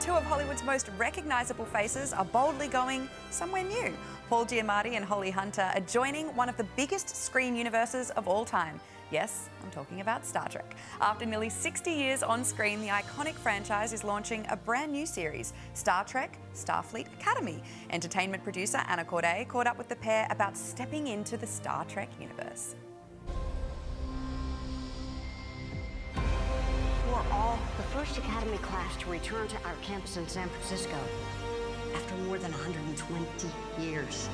two of Hollywood's most recognisable faces are boldly going somewhere new. Paul Giamatti and Holly Hunter are joining one of the biggest screen universes of all time. Yes, I'm talking about Star Trek. After nearly 60 years on screen, the iconic franchise is launching a brand new series, Star Trek Starfleet Academy. Entertainment producer Anna Corday caught up with the pair about stepping into the Star Trek universe. We're all the first Academy class to return to our campus in San Francisco after more than 120 years.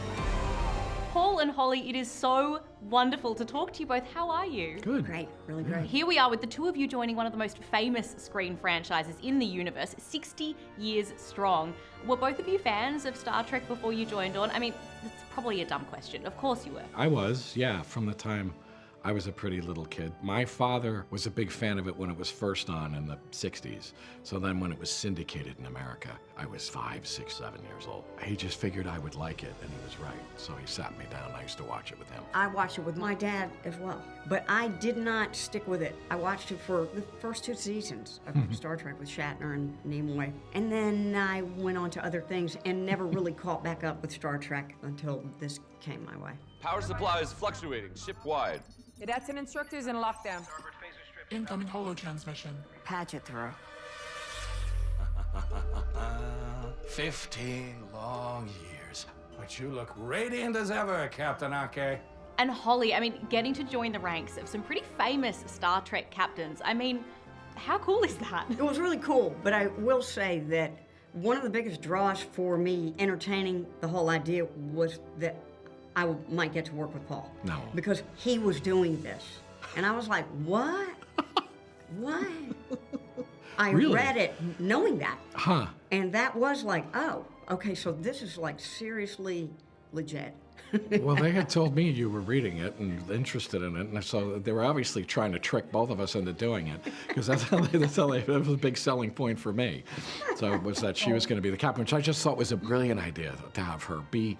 Paul and Holly, it is so wonderful to talk to you both. How are you? Good. Great, really great. Here we are with the two of you joining one of the most famous screen franchises in the universe, 60 years strong. Were both of you fans of Star Trek before you joined on? I mean, it's probably a dumb question. Of course you were. I was, yeah, from the time I was a pretty little kid. My father was a big fan of it when it was first on in the 60s. So then when it was syndicated in America, I was 5, 6, 7 years old. He just figured I would like it, and he was right. So he sat me down. I used to watch it with him. I watched it with my dad as well, but I did not stick with it. I watched it for the first 2 seasons of Star Trek with Shatner and Nimoy. And then I went on to other things and never really caught back up with Star Trek until this came my way. Power supply is fluctuating, ship-wide. Cadets and instructors in lockdown. Incoming holo transmission. Patch it through. 15 long years. But you look radiant as ever, Captain Ake. And Holly, I mean, getting to join the ranks of some pretty famous Star Trek captains. I mean, how cool is that? It was really cool, but I will say that one of the biggest draws for me entertaining the whole idea was that I might get to work with Paul. No. Because he was doing this. And I was like, what? What? I Really? read it knowing that. Huh. And that was like, oh, okay, so this is like seriously legit. Well, they had told me you were reading it and interested in it, and so they were obviously trying to trick both of us into doing it, because that was a big selling point for me. So it was that she was going to be the captain, which I just thought was a brilliant idea to have her be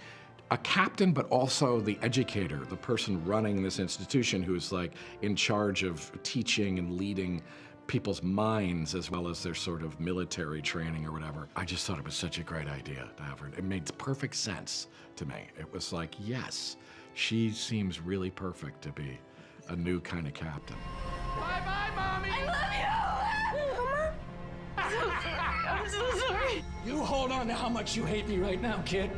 a captain, but also the educator, the person running this institution who's like in charge of teaching and leading people's minds as well as their sort of military training or whatever. I just thought it was such a great idea to have her. It made perfect sense to me. It was like, yes, she seems really perfect to be a new kind of captain. Bye-bye, Mommy! I'm so sorry. You hold on to how much you hate me right now, kid.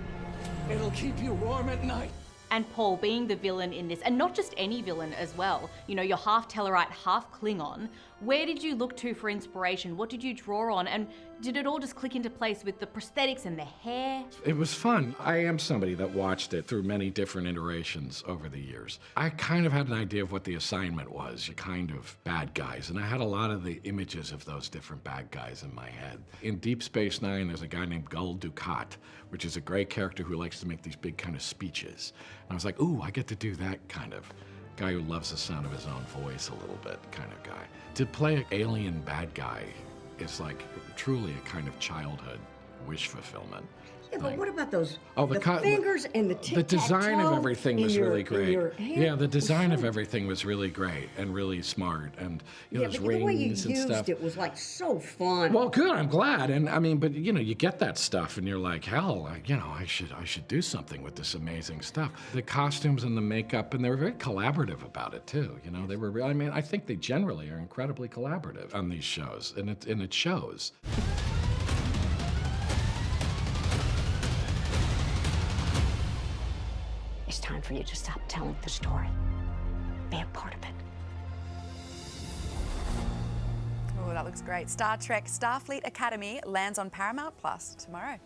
It'll keep you warm at night. And Paul being the villain in this, and not just any villain as well. You know, you're half Tellarite, half Klingon. Where did you look to for inspiration? What did you draw on? And did it all just click into place with the prosthetics and the hair? It was fun. I am somebody that watched it through many different iterations over the years. I kind of had an idea of what the assignment was, kind of bad guys, and I had a lot of the images of those different bad guys in my head. In Deep Space Nine, there's a guy named Gul Dukat, which is a great character who likes to make these big kind of speeches. And I was like, ooh, I get to do that kind of guy who loves the sound of his own voice a little bit kind of guy. To play an alien bad guy is like truly a kind of childhood wish fulfillment. Yeah, but what about those the fingers and the tic-tac-toe? The design of everything was really great. Yeah, the design of so everything was really great and really smart, and yeah, those but the way you rings and used stuff. it was like so fun. Well, good. I'm glad, and I mean, but you know, you get that stuff, and you're like, hell, I should do something with this amazing stuff. The costumes and the makeup, and they were very collaborative about it too. You know, they were. I mean, I think they generally are incredibly collaborative on these shows, and it shows. It's time for you to stop telling the story. Be a part of it. Oh, that looks great. Star Trek Starfleet Academy lands on Paramount Plus tomorrow.